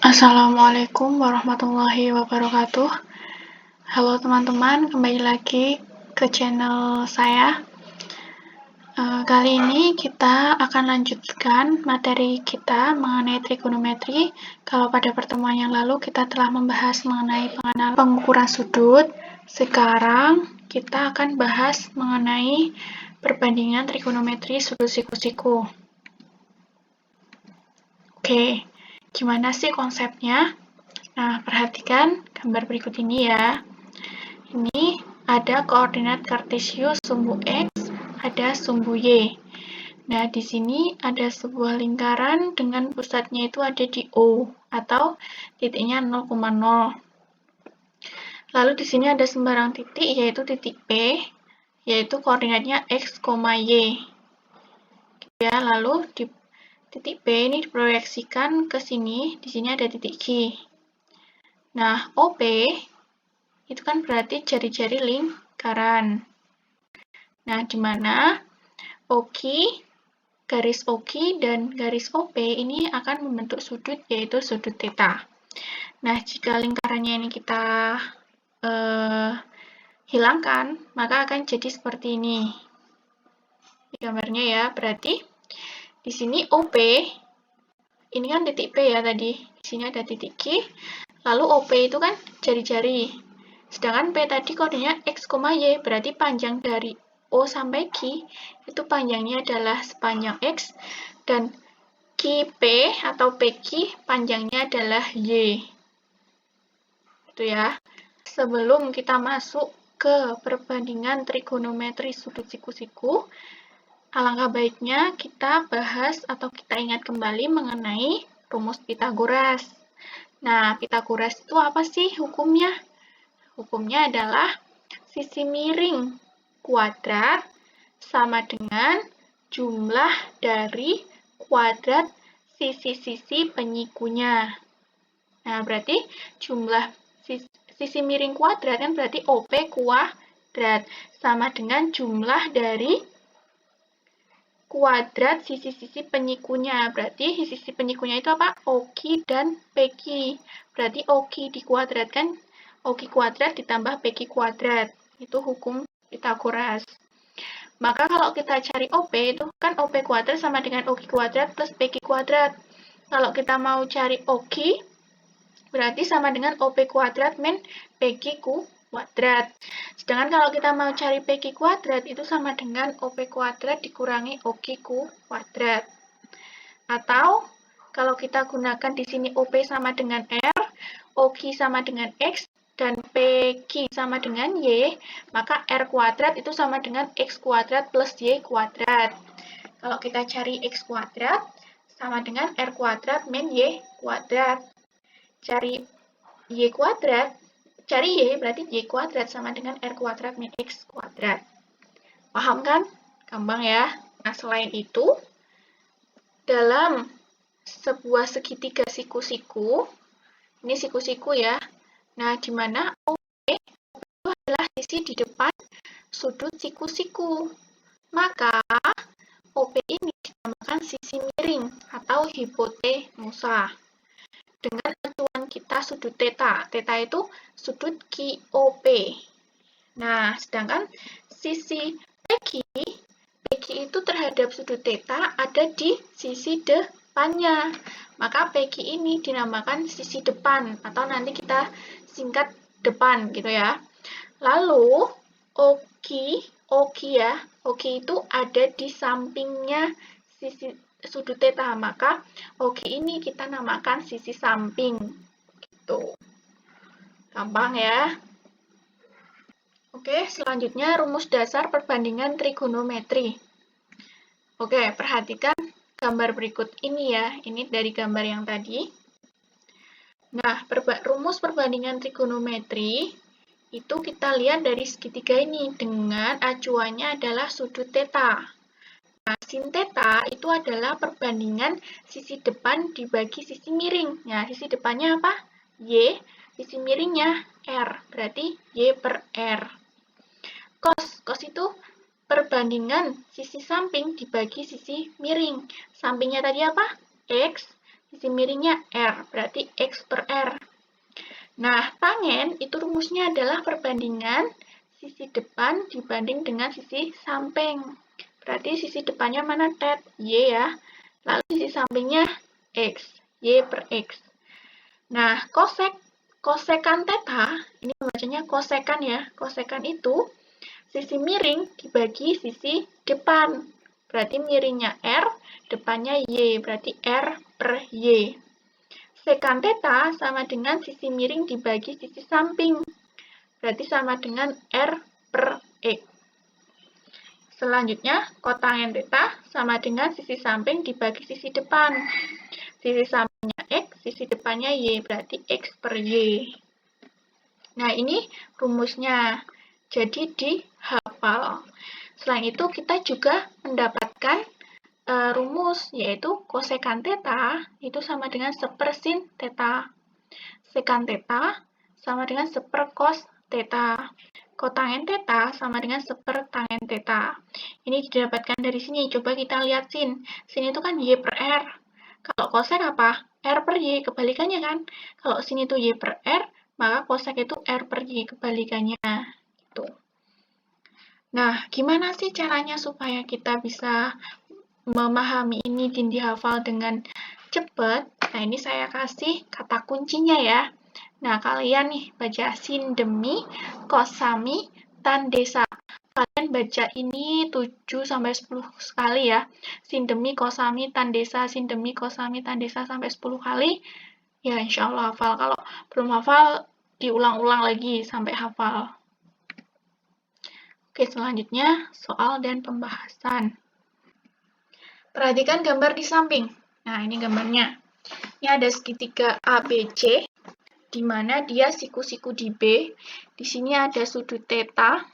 Assalamualaikum warahmatullahi wabarakatuh. Halo teman-teman, kembali lagi ke channel saya. Kali ini kita akan lanjutkan materi kita mengenai trigonometri. Kalau pada pertemuan yang lalu kita telah membahas mengenai pengukuran sudut, sekarang kita akan bahas mengenai perbandingan trigonometri sudut siku-siku. Oke, gimana sih konsepnya? Nah, perhatikan gambar berikut ini ya. Ini ada koordinat kartesius sumbu X, ada sumbu Y. Nah, di sini ada sebuah lingkaran dengan pusatnya itu ada di O, atau titiknya 0,0. Lalu di sini ada sembarang titik, yaitu titik P, yaitu koordinatnya X, Y. Ya, lalu di titik P ini diproyeksikan ke sini, di sini ada titik Q. Nah, OP itu kan berarti jari-jari lingkaran. Nah, di mana OQ, garis OQ dan garis OP ini akan membentuk sudut, yaitu sudut theta. Nah, jika lingkarannya ini kita hilangkan, maka akan jadi seperti ini. Di gambarnya ya, berarti di sini OP, ini kan titik P ya tadi, di sini ada titik Q, lalu OP itu kan jari-jari. Sedangkan P tadi koordinatnya X, Y, berarti panjang dari O sampai Q, itu panjangnya adalah sepanjang X, dan QP atau PQ panjangnya adalah Y. Itu ya. Sebelum kita masuk ke perbandingan trigonometri sudut siku-siku, alangkah baiknya kita bahas atau kita ingat kembali mengenai rumus Pythagoras. Nah, Pythagoras itu apa sih hukumnya? Hukumnya adalah sisi miring kuadrat sama dengan jumlah dari kuadrat sisi-sisi penyikunya. Nah, berarti jumlah sisi miring kuadrat kan berarti OP kuadrat sama dengan jumlah dari kuadrat sisi-sisi penyikunya. Berarti sisi penyikunya itu apa? OQ dan PQ. Berarti OQ dikuadratkan, OQ kuadrat ditambah PQ kuadrat. Itu hukum Pythagoras. Maka kalau kita cari OP, itu kan OP kuadrat sama dengan OQ kuadrat plus PQ kuadrat. Kalau kita mau cari OQ, berarti sama dengan OP kuadrat min PQ kuadrat. Sedangkan kalau kita mau cari PQ kuadrat, itu sama dengan OP kuadrat dikurangi OQ kuadrat. Atau, kalau kita gunakan di sini OP sama dengan R, OQ sama dengan X, dan PQ sama dengan Y, maka R kuadrat itu sama dengan X kuadrat plus Y kuadrat. Kalau kita cari X kuadrat, sama dengan R kuadrat min Y kuadrat. Cari Y kuadrat, cari Y berarti Y kuadrat sama dengan R kuadrat min X kuadrat. Paham kan? Gampang ya. Nah, selain itu, dalam sebuah segitiga siku-siku, ini siku-siku ya, nah di mana OP itu adalah sisi di depan sudut siku-siku. Maka OP ini dinamakan sisi miring atau hipotenusa. Dengan acuan kita sudut theta. Theta itu sudut QOP. Nah, sedangkan sisi PQ itu terhadap sudut theta ada di sisi depannya. Maka PQ ini dinamakan sisi depan atau nanti kita singkat depan gitu ya. Lalu OQ ya, OQ itu ada di sampingnya sisi sudut theta, maka OQ ini kita namakan sisi samping. Gitu. Gampang ya. Oke, selanjutnya rumus dasar perbandingan trigonometri. Oke, perhatikan gambar berikut ini ya. Ini dari gambar yang tadi. Nah, rumus perbandingan trigonometri itu kita lihat dari segitiga ini dengan acuannya adalah sudut theta. Nah, sin theta itu adalah perbandingan sisi depan dibagi sisi miring. Nah, sisi depannya apa? Y, sisi miringnya R, berarti Y per R. Cos itu perbandingan sisi samping dibagi sisi miring. Sampingnya tadi apa? X, sisi miringnya R, berarti X per R. Nah, tangen itu rumusnya adalah perbandingan sisi depan dibanding dengan sisi samping. Berarti sisi depannya mana, Ted? Y ya. Lalu sisi sampingnya X, Y per X. Nah, kosekan theta, ini bacanya kosekan ya. Kosekan itu sisi miring dibagi sisi depan. Berarti miringnya R, depannya Y, berarti R per Y. Sekan theta sama dengan sisi miring dibagi sisi samping. Berarti sama dengan R per X. Selanjutnya, kotangen theta sama dengan sisi samping dibagi sisi depan. Sisi sampingnya X, sisi depannya Y, berarti X per Y. Nah, ini rumusnya. Jadi dihafal. Selain itu, kita juga mendapatkan rumus, yaitu kosekan theta itu sama dengan sepersin theta. Sekan theta sama dengan seperkos theta. Kotangen theta sama dengan sepertangen theta. Ini didapatkan dari sini. Coba kita lihat sin. Sin itu kan Y per R. Kalau kosek apa? R per Y, kebalikannya kan? Kalau sin itu Y per R, maka kosek itu R per Y, kebalikannya. Gitu. Nah, gimana sih caranya supaya kita bisa memahami ini dan dihafal dengan cepat? Nah, ini saya kasih kata kuncinya ya. Nah, kalian nih baca sindemi, kosami, tandesa. Kalian baca ini 7-10 kali ya. Sindemi, kosami, tandesa, sindemi, kosami, tandesa sampai 10 kali. Ya, insya Allah hafal. Kalau belum hafal, diulang-ulang lagi sampai hafal. Oke, selanjutnya soal dan pembahasan. Perhatikan gambar di samping. Nah, ini gambarnya. Ini ada segitiga ABC, di mana dia siku-siku di B. Di sini ada sudut theta.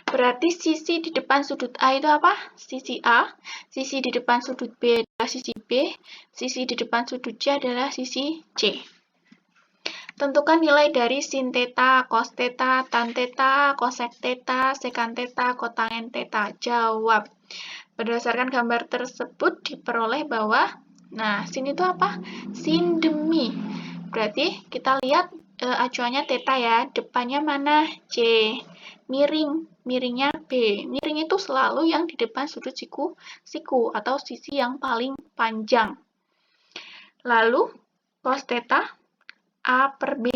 Berarti sisi di depan sudut A itu apa? Sisi A. Sisi di depan sudut B adalah sisi B. Sisi di depan sudut C adalah sisi C. Tentukan nilai dari sin theta, cos theta, tan theta, cosec theta, sekan theta, kotangen theta. Jawab. Berdasarkan gambar tersebut diperoleh bahwa, nah, sin itu apa? Sindemi. Berarti kita lihat acuannya theta ya. Depannya mana? C. Miring. Miringnya B. Miring itu selalu yang di depan sudut siku atau sisi yang paling panjang. Lalu, cos theta A per B.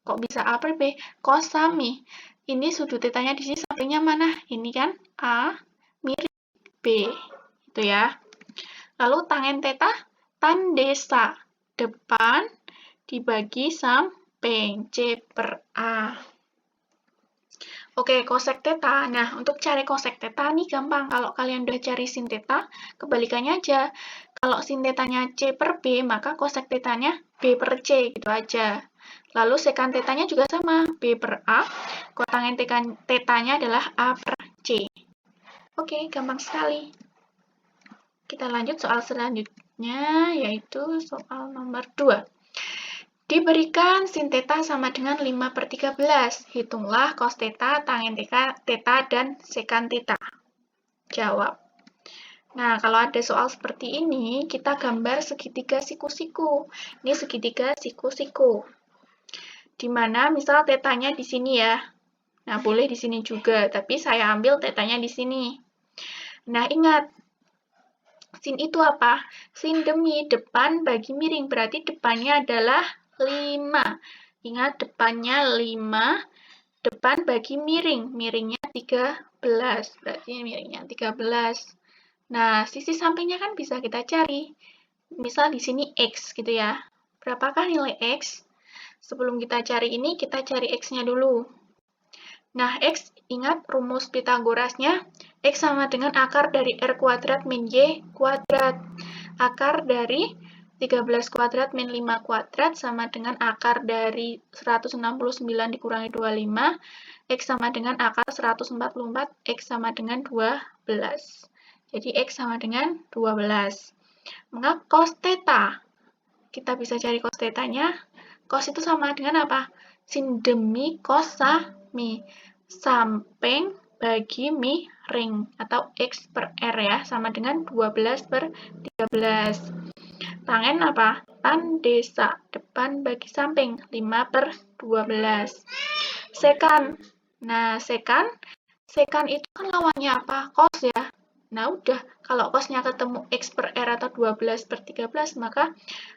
Kok bisa A per B? Kosami. Ini sudut tetanya di sini sampingnya mana? Ini kan A miring B. Itu ya. Lalu tangen theta, tandesa. Depan dibagi samping. C per A. Oke, kosek theta. Nah, untuk cari kosek theta nih gampang. Kalau kalian udah cari sin theta, kebalikannya aja. Kalau sin thetanya C per B, maka kosek thetanya B per C, gitu aja. Lalu sekan thetanya juga sama, B per A. Kotangen thetanya adalah A per C. Oke, gampang sekali. Kita lanjut soal selanjutnya, yaitu soal nomor 2. Diberikan sin theta sama dengan 5 per 13. Hitunglah cos theta, tangen theta, dan sekan theta. Jawab. Nah, kalau ada soal seperti ini, kita gambar segitiga siku-siku. Ini segitiga siku-siku. Di mana misal tetanya di sini ya. Nah, boleh di sini juga, tapi saya ambil tetanya di sini. Nah, ingat, sin itu apa? Sin demi depan bagi miring, berarti depannya adalah 5. Ingat, depannya 5, depan bagi miring. Miringnya 13, berarti miringnya 13. Nah, sisi sampingnya kan bisa kita cari. Misal di sini X gitu ya. Berapakah nilai X? Sebelum kita cari ini, kita cari X-nya dulu. Nah, X, ingat rumus Pitagorasnya, X sama dengan akar dari R kuadrat min Y kuadrat. Akar dari 13 kuadrat min 5 kuadrat sama dengan akar dari 169 dikurangi 25. X sama dengan akar 144, X sama dengan 12. Jadi X sama dengan 12. Maka cos theta, kita bisa cari cos theta-nya. Cos itu sama dengan apa? Sin demi kosami. Samping bagi miring. Atau X per R ya. Sama dengan 12 per 13. Tangen apa? Tan desa. Depan bagi samping. 5/12. Sekan. Nah, sekan itu kan lawannya apa? Cos ya. Nah, udah. Kalau cosnya ketemu X per R atau 12/13, maka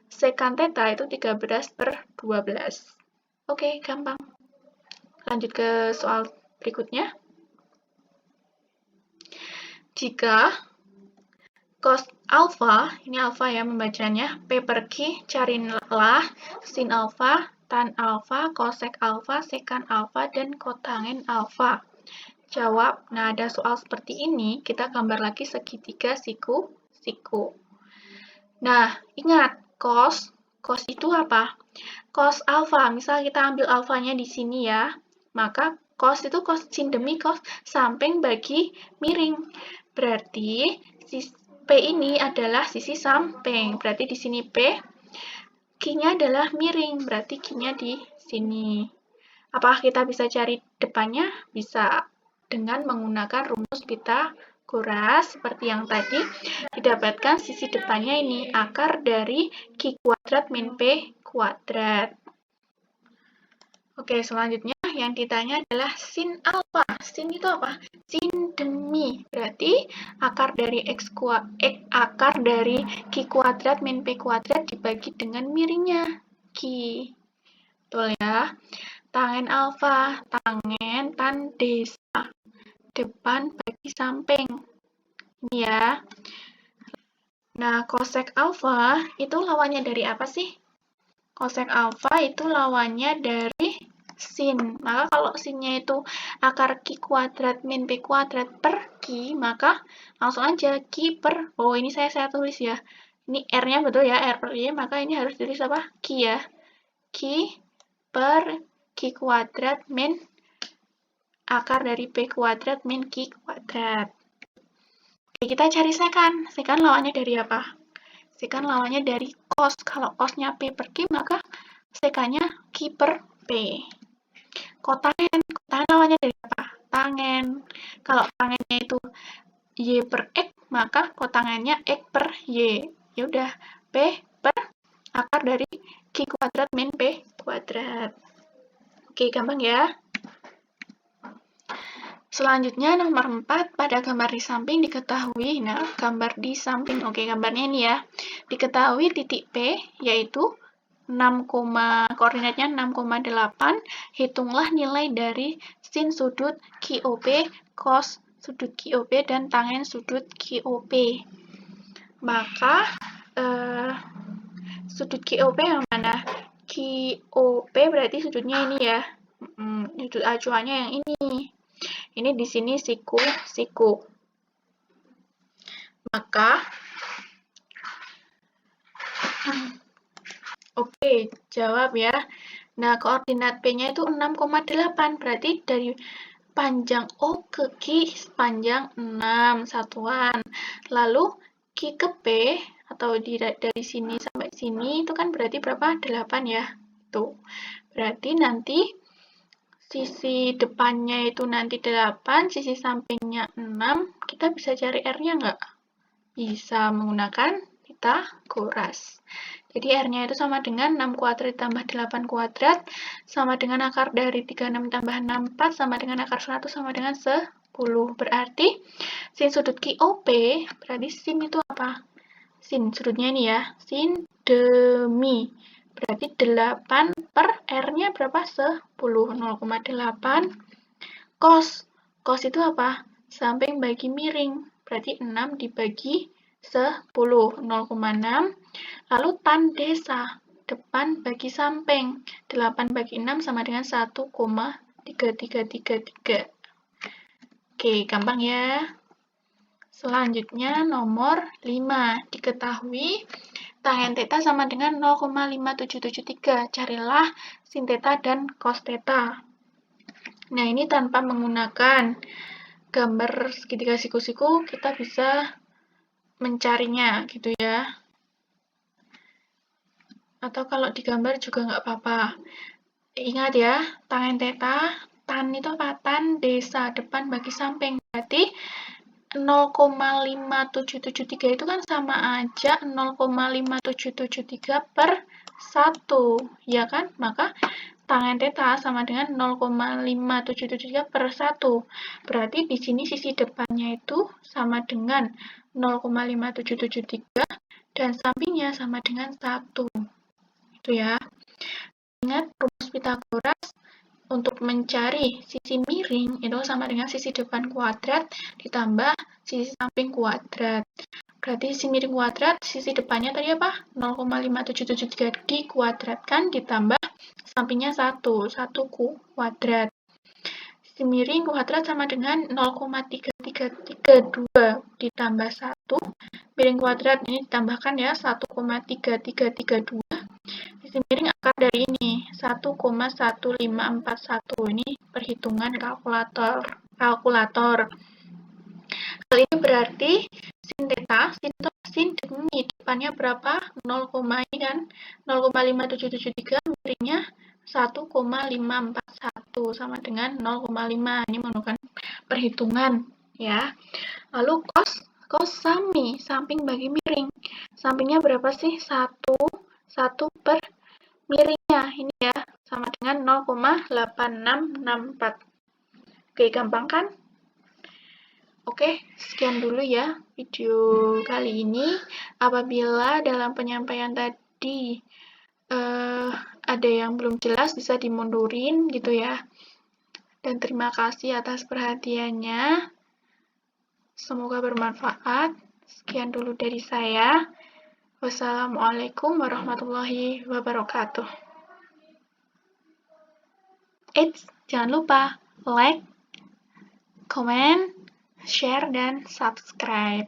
sekan theta itu 13/12. Oke, gampang. Lanjut ke soal berikutnya. Jika cos alpha, ini alpha ya membacanya, P per Q, carilah sin alpha, tan alpha, cosec alpha, sekan alpha, dan kotangen alpha. Jawab. Nah, ada soal seperti ini, kita gambar lagi segitiga siku. Nah, ingat, cos itu apa? Cos alpha, misal kita ambil alfanya di sini ya, maka cos itu cos sin demi cos samping bagi miring. Berarti P ini adalah sisi samping. Berarti di sini P, Q-nya adalah miring. Berarti Q-nya di sini. Apakah kita bisa cari depannya? Bisa. Dengan menggunakan rumus Pitagoras seperti yang tadi didapatkan sisi depannya ini akar dari Q kuadrat min P kuadrat. Oke, selanjutnya yang ditanya adalah sin alfa. Sin itu apa? Sin demi. Berarti akar dari akar dari Q kuadrat min P kuadrat dibagi dengan miringnya Q. Betul ya? Tangen alfa, tangen tan desa. Depan bagi samping. Ini ya. Nah, cosec alfa itu lawannya dari apa sih? Cosec alfa itu lawannya dari sin. Maka kalau sinnya itu akar Q kuadrat min P kuadrat per Q, maka langsung aja Q per, oh ini saya tulis ya. Ini R-nya betul ya, R per Y, maka ini harus tulis apa? Q ya. Q per Q kuadrat min akar dari P kuadrat min Q kuadrat. Oke, kita cari sekan. Sekan lawannya dari apa? Sekan lawannya dari cos. Kalau cosnya P per Q, maka sekannya Q per P. Kotangen lawannya dari apa? Tangen. Kalau tangennya itu Y per X, maka kotangennya X per Y. Ya udah, P per akar dari Q kuadrat min P kuadrat. Oke, gampang ya. Selanjutnya nomor 4, pada gambar di samping diketahui, nah gambar di samping, oke gambarnya ini ya, diketahui titik P yaitu 6, koordinatnya 6,8, hitunglah nilai dari sin sudut QOP, cos sudut QOP, dan tangen sudut QOP. Maka sudut QOP yang mana? QOP berarti sudutnya ini ya, sudut acuannya yang ini. Ini di sini siku. Maka, oke, jawab ya. Nah, koordinat P-nya itu 6,8. Berarti dari panjang O ke Q sepanjang 6 satuan. Lalu Q ke P, atau dari sini sampai sini, itu kan berarti berapa? 8 ya. Tuh. Berarti nanti sisi depannya itu nanti 8, sisi sampingnya 6, kita bisa cari R-nya nggak? Bisa menggunakan Pitagoras. Jadi R-nya itu sama dengan 6 kuadrat ditambah 8 kuadrat, sama dengan akar dari 36 tambah 64, sama dengan akar 100, sama dengan 10. Berarti sin sudut QOP, berarti sin itu apa? Sin, sudutnya ini ya, sin demi. Berarti 8 per R-nya berapa? 10. 0,8. Cos. Cos itu apa? Samping bagi miring. Berarti 6 dibagi 10. 0,6. Lalu tan desa. Depan bagi samping. 8 bagi 6 sama dengan 1,3333. Oke, gampang ya. Selanjutnya nomor 5. Diketahui tangen theta sama dengan 0,5773. Carilah sin theta dan cos theta. Nah, ini tanpa menggunakan gambar segitiga siku-siku, kita bisa mencarinya, gitu ya. Atau kalau digambar juga nggak apa-apa. Ingat ya, tangen theta, tan itu apa? Tan desa, depan bagi samping. Berarti 0,5773 itu kan sama aja 0,5773 per 1, ya kan? Maka tangen theta sama dengan 0,5773 per 1. Berarti di sini sisi depannya itu sama dengan 0,5773 dan sampingnya sama dengan 1. Itu ya. Ingat rumus Pythagoras, untuk mencari sisi miring itu sama dengan sisi depan kuadrat ditambah sisi samping kuadrat. Berarti sisi miring kuadrat, sisi depannya tadi apa? 0,5773 dikuadratkan ditambah sampingnya 1 kuadrat. Sisi miring kuadrat sama dengan 0,3332 ditambah 1. Miring kuadrat ini ditambahkan ya, 1,3332. Sisi miring akar dari ini, 1,1541. Ini perhitungan kalkulator. Hal ini berarti sin theta, sin ini depannya berapa? 0, ini kan 0,5773, miringnya 1,541 sama dengan 0,5. Ini menggunakan perhitungan ya. Lalu cos samping bagi miring. Sampingnya berapa sih? 1 per miringnya ini ya, sama dengan 0,8664. Oke, gampang kan? Oke, sekian dulu ya video kali ini. Apabila dalam penyampaian tadi ada yang belum jelas, bisa dimundurin gitu ya. Dan terima kasih atas perhatiannya. Semoga bermanfaat. Sekian dulu dari saya. Wassalamualaikum warahmatullahi wabarakatuh. Jangan lupa like, comment, share, dan subscribe.